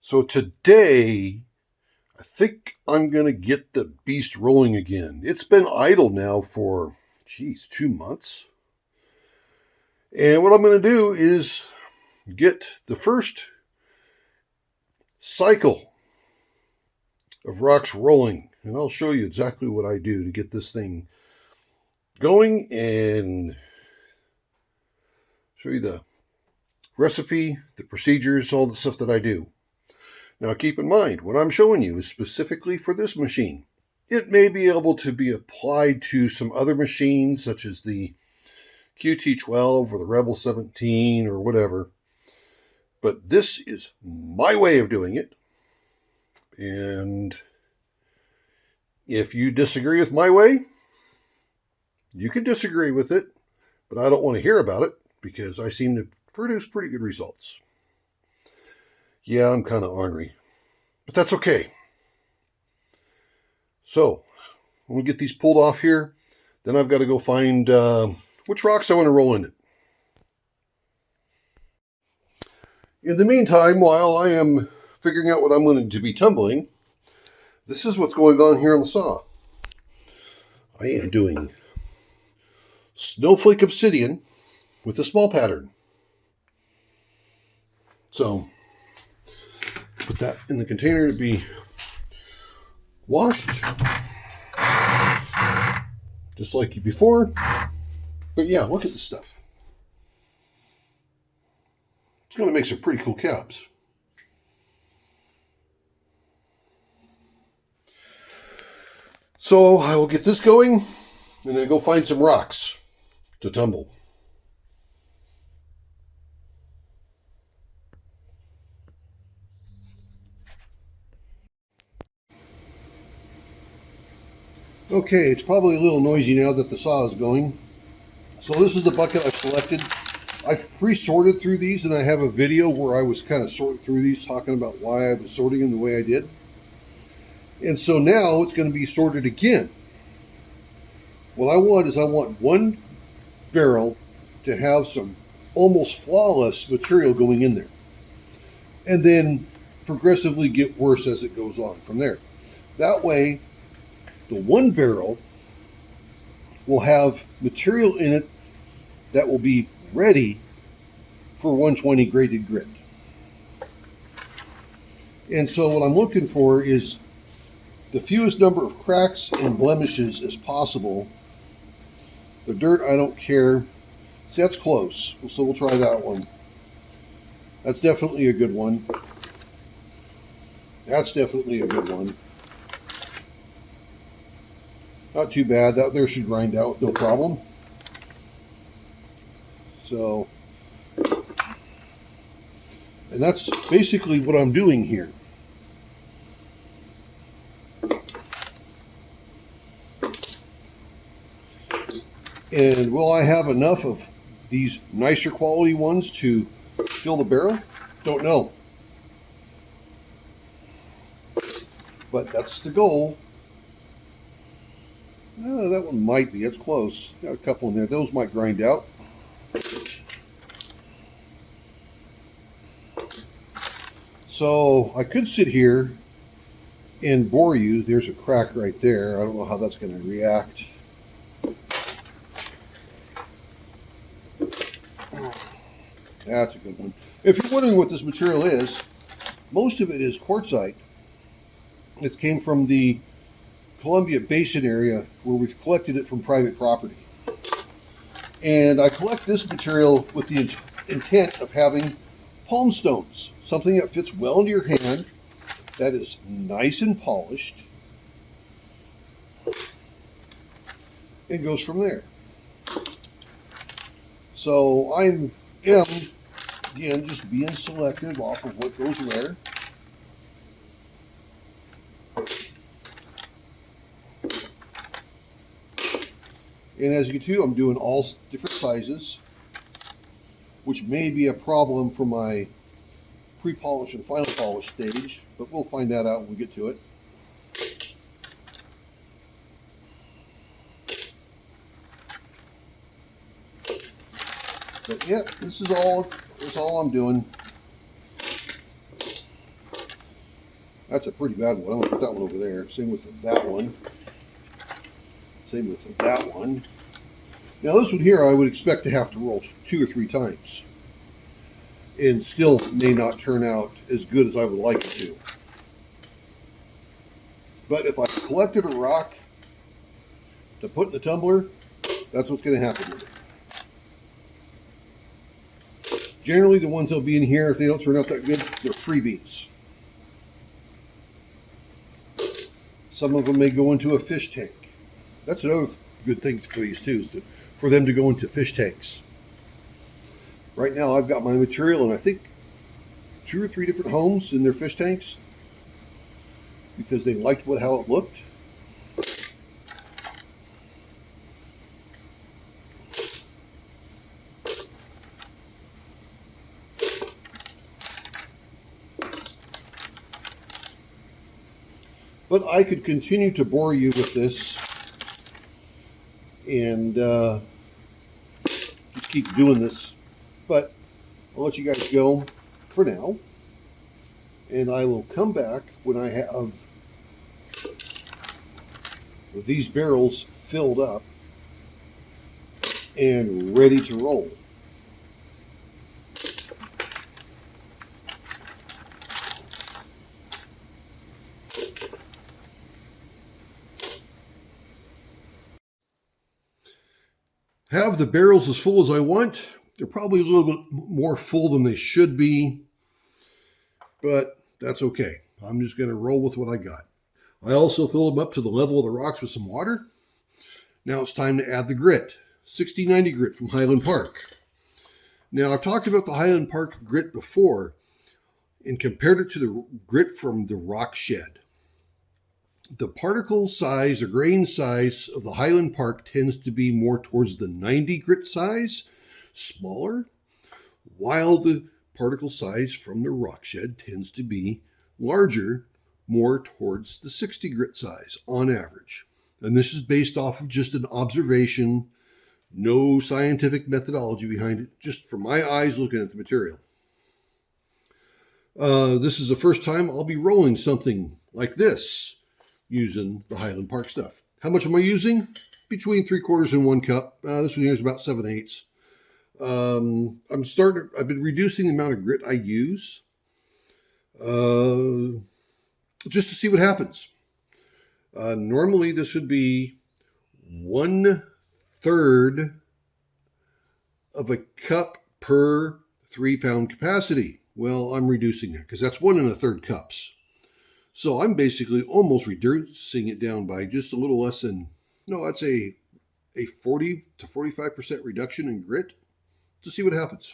So today, I think I'm going to get the beast rolling again. It's been idle now for, 2 months. And what I'm going to do is get the first cycle of rocks rolling. And I'll show you exactly what I do to get this thing going and show you the recipe, the procedures, all the stuff that I do. Now keep in mind, what I'm showing you is specifically for this machine. It may be able to be applied to some other machines, such as the QT12 or the Rebel 17 or whatever. But this is my way of doing it. And if you disagree with my way, you can disagree with it, but I don't want to hear about it because I seem to produce pretty good results. Yeah, I'm kind of ornery, but that's okay. So, when we get these pulled off here, then I've got to go find which rocks I want to roll in it. In the meantime, while I am figuring out what I'm going to be tumbling, this is what's going on here on the saw. I am doing snowflake obsidian with a small pattern. So, put that in the container to be washed, just like before. But yeah, look at this stuff. It's going to make some pretty cool caps. So I will get this going and then go find some rocks to tumble. Okay, it's probably a little noisy now that the saw is going. So this is the bucket I've selected. I've pre-sorted through these, and I have a video where I was kind of sorting through these, talking about why I was sorting them the way I did. And so now it's going to be sorted again. What I want is I want one barrel to have some almost flawless material going in there. And then progressively get worse as it goes on from there. That way, the one barrel will have material in it that will be ready for 120 graded grit. And so what I'm looking for is the fewest number of cracks and blemishes as possible. The dirt, I don't care. See, that's close. So we'll try that one. That's definitely a good one. That's definitely a good one. Not too bad. That there should grind out with no problem. So, and that's basically what I'm doing here. And will I have enough of these nicer quality ones to fill the barrel? Don't know. But that's the goal. That one might be. It's close. Got a couple in there. Those might grind out. So I could sit here and bore you. There's a crack right there. I don't know how that's going to react. That's a good one. If you're wondering what this material is, most of it is quartzite. It came from the Columbia Basin area where we've collected it from private property. And I collect this material with the intent of having palm stones, something that fits well into your hand, that is nice and polished, and goes from there. So I am, again, just being selective off of what goes where. And as you can see, I'm doing all different sizes, which may be a problem for my pre-polish and final polish stage, but we'll find that out when we get to it. But yeah, this is all I'm doing. That's a pretty bad one. I'm going to put that one over there. Same with that one. Same with that one. Now this one here I would expect to have to roll 2 or 3 times. And still may not turn out as good as I would like it to. But if I collected a rock to put in the tumbler, that's what's going to happen with it. Generally, the ones that'll be in here, if they don't turn out that good, they're freebies. Some of them may go into a fish tank. That's another good thing for these too, is for them to go into fish tanks. Right now, I've got my material in, I think, 2 or 3 different homes in their fish tanks because they liked how it looked. But I could continue to bore you with this and just keep doing this. But I'll let you guys go for now. And I will come back when I have these barrels filled up and ready to roll. Have the barrels as full as I want. They're probably a little bit more full than they should be, but that's okay. I'm just going to roll with what I got. I also filled them up to the level of the rocks with some water. Now it's time to add the grit. 6090 grit from Highland Park. Now I've talked about the Highland Park grit before and compared it to the grit from the Rock Shed. The particle size, or grain size of the Highland Park tends to be more towards the 90 grit size, smaller, while the particle size from the Rock Shed tends to be larger, more towards the 60 grit size on average. And this is based off of just an observation, no scientific methodology behind it, just from my eyes looking at the material. This is the first time I'll be rolling something like this using the Highland Park stuff. How much am I using? Between 3/4 and 1 cup. This one here is about 7/8. I've been reducing the amount of grit I use just to see what happens. Normally this would be 1/3 of a cup per 3-pound capacity. Well, I'm reducing that because that's 1 1/3 cups. So I'm basically almost reducing it down by just a little less than, no, I'd say a 40 to 45% reduction in grit to see what happens.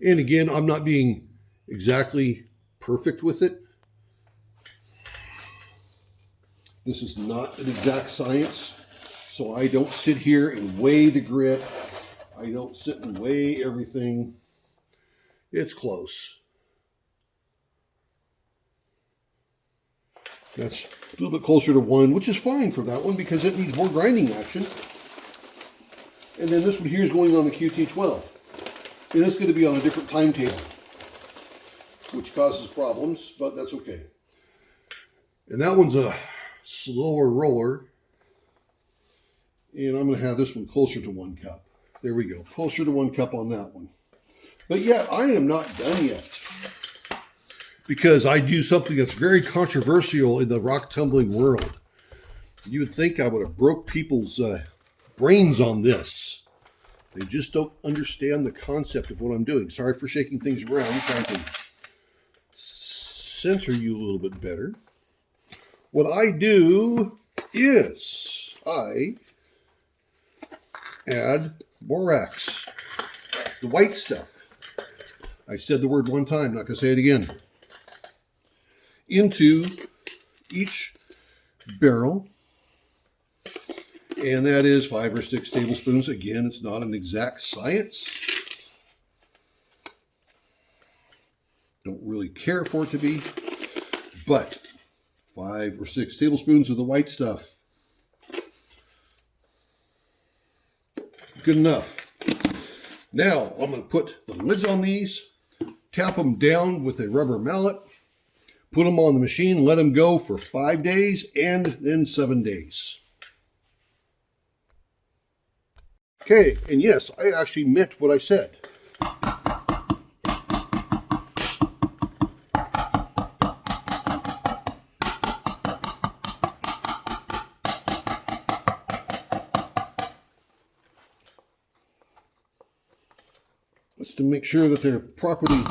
And again, I'm not being exactly perfect with it. This is not an exact science. So I don't sit here and weigh the grit. I don't sit and weigh everything. It's close. That's a little bit closer to 1, which is fine for that one because it needs more grinding action. And then this one here is going on the QT12. And it's going to be on a different timetable, which causes problems, but that's okay. And that one's a slower roller. And I'm going to have this one closer to 1 cup. There we go. Closer to 1 cup on that one. But yet, I am not done yet. Because I do something that's very controversial in the rock tumbling world. You would think I would have broke people's brains on this. They just don't understand the concept of what I'm doing. Sorry for shaking things around. I'm trying to center you a little bit better. What I do is I add borax, the white stuff. I said the word one time, not going to say it again. Into each barrel, and that is 5 or 6 tablespoons. Again, it's not an exact science. Don't really care for it to be, but 5 or 6 tablespoons of the white stuff. Good enough. Now I'm going to put the lids on these, tap them down with a rubber mallet, put them on the machine, let them go for 5 days and then 7 days. Okay, and yes, I actually meant what I said. That's to make sure that they're properly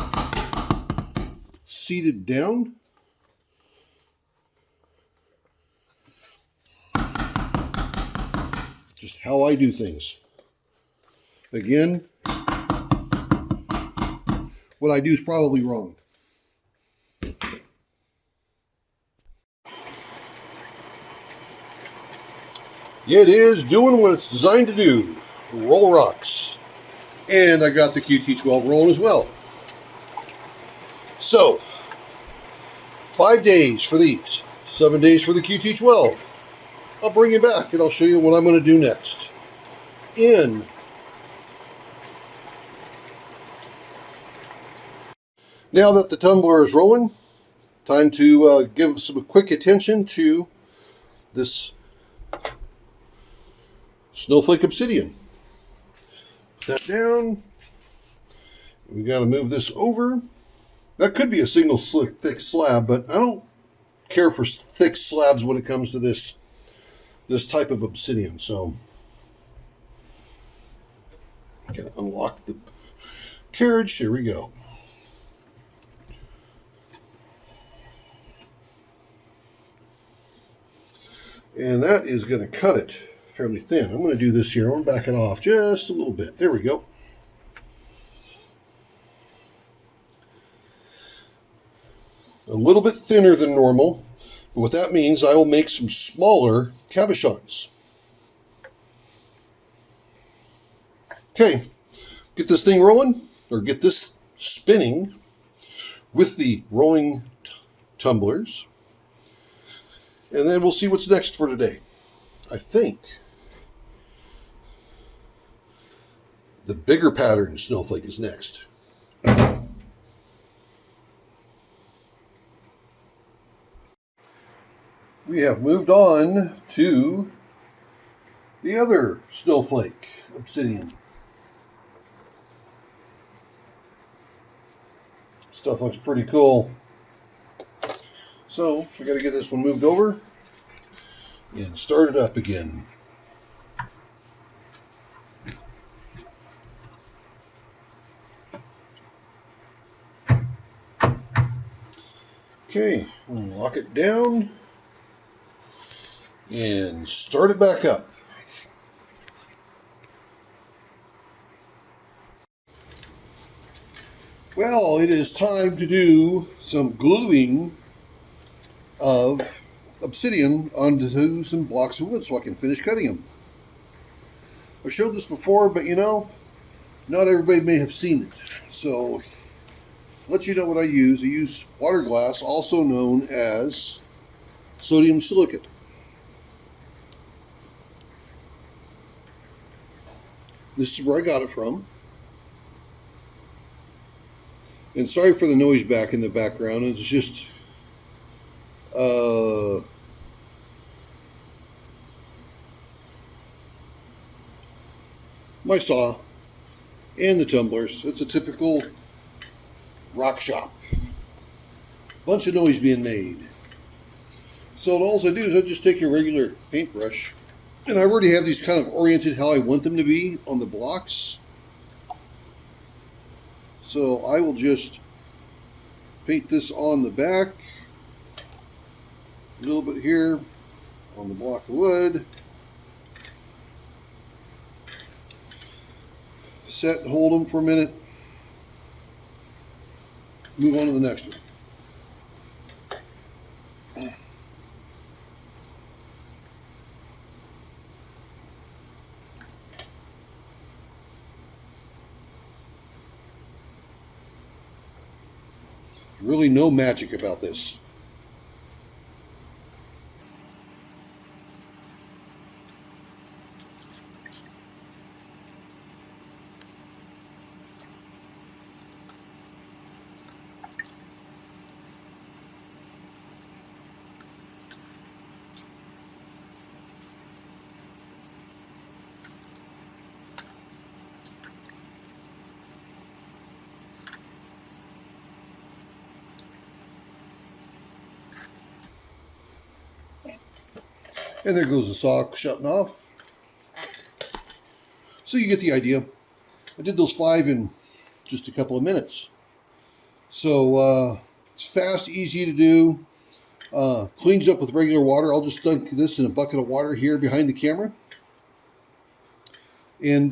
seated down. Just how I do things. Again, what I do is probably wrong. It is doing what it's designed to do. Roll rocks. And I got the QT12 rolling as well. So, 5 days for these, 7 days for the QT12. I'll bring you back and I'll show you what I'm going to do next. Now that the tumbler is rolling, time to give some quick attention to this snowflake obsidian. Put that down. We got to move this over. That could be a single thick slab, but I don't care for thick slabs when it comes to this type of obsidian. So I'm going to unlock the carriage. Here we go. And that is going to cut it fairly thin. I'm going to do this here. I'm going to back it off just a little bit. There we go. A little bit thinner than normal. But what that means, I will make some smaller cabochons. Okay, get this thing rolling, or get this spinning with the rolling tumblers. And then we'll see what's next for today. I think the bigger pattern snowflake is next. We have moved on to the other snowflake obsidian. Stuff looks pretty cool. So we got to get this one moved over and start it up again. Okay, we'll lock it down and start it back up. Well, it is time to do some gluing of obsidian onto some blocks of wood so I can finish cutting them. I showed this before, but you know, not everybody may have seen it. So, let you know what I use. I use water glass, also known as sodium silicate. This is where I got it from. And sorry for the noise back in the background. It's just my saw and the tumblers. It's a typical rock shop. Bunch of noise being made. So all I do is I just take a regular paintbrush, and I already have these kind of oriented how I want them to be on the blocks. So I will just paint this on the back, a little bit here on the block of wood. Set and hold them for a minute. Move on to the next one. Really no magic about this. And there goes the saw shutting off. So you get the idea. I did those 5 in just a couple of minutes. So it's fast, easy to do. Cleans up with regular water. I'll just dunk this in a bucket of water here behind the camera. And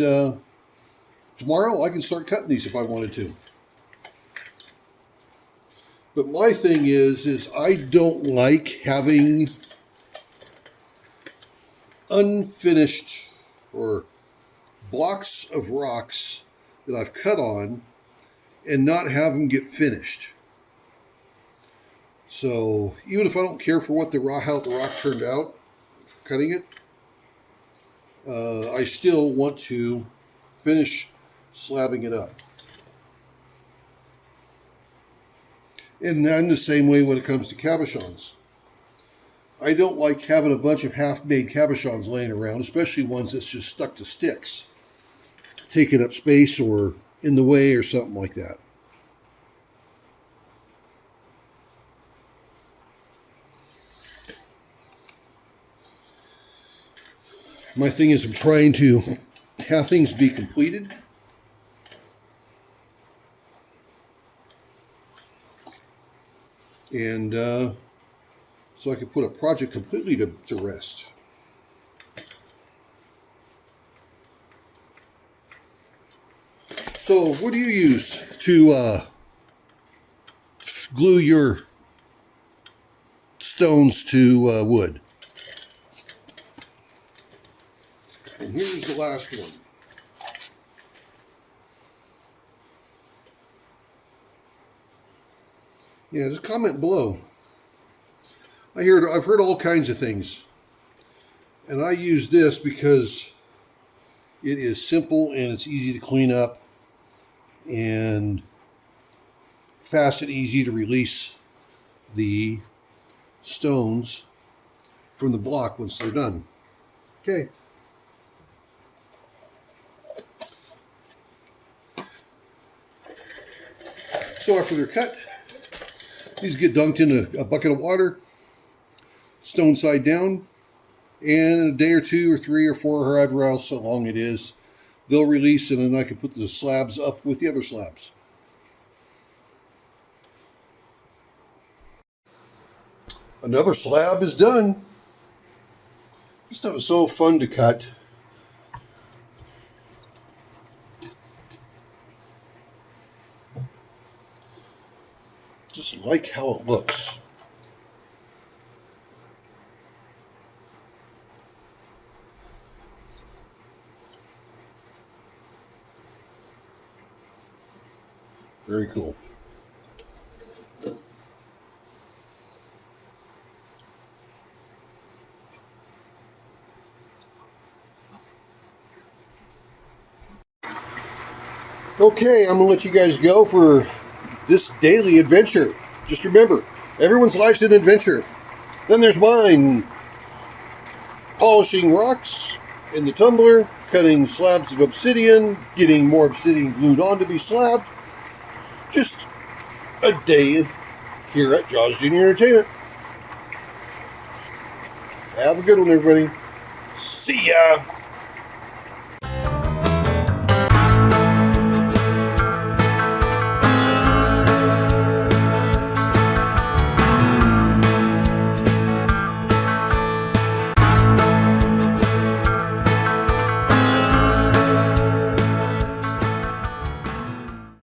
tomorrow I can start cutting these if I wanted to. But my thing is I don't like having unfinished or blocks of rocks that I've cut on and not have them get finished. So even if I don't care for what how the rock turned out for cutting it, I still want to finish slabbing it up. And I'm the same way when it comes to cabochons. I don't like having a bunch of half-made cabochons laying around, especially ones that's just stuck to sticks, taking up space or in the way or something like that. My thing is I'm trying to have things be completed. And so I could put a project completely to rest. So what do you use to glue your stones to wood? And here's the last one. Yeah, just comment below. I've heard all kinds of things. And I use this because it is simple and it's easy to clean up and fast and easy to release the stones from the block once they're done. Okay. So after they're cut, these get dunked in a bucket of water, stone side down, and in a day or 2 or 3 or 4, however else long it is, they'll release, and then I can put the slabs up with the other slabs. Another slab is done. This stuff is so fun to cut. Just like how it looks. Very cool. Okay, I'm going to let you guys go for this daily adventure. Just remember, everyone's life's an adventure. Then there's mine. Polishing rocks in the tumbler, cutting slabs of obsidian, getting more obsidian glued on to be slabbed. Just a day here at JawsJr Entertainment. Have a good one, everybody. See ya!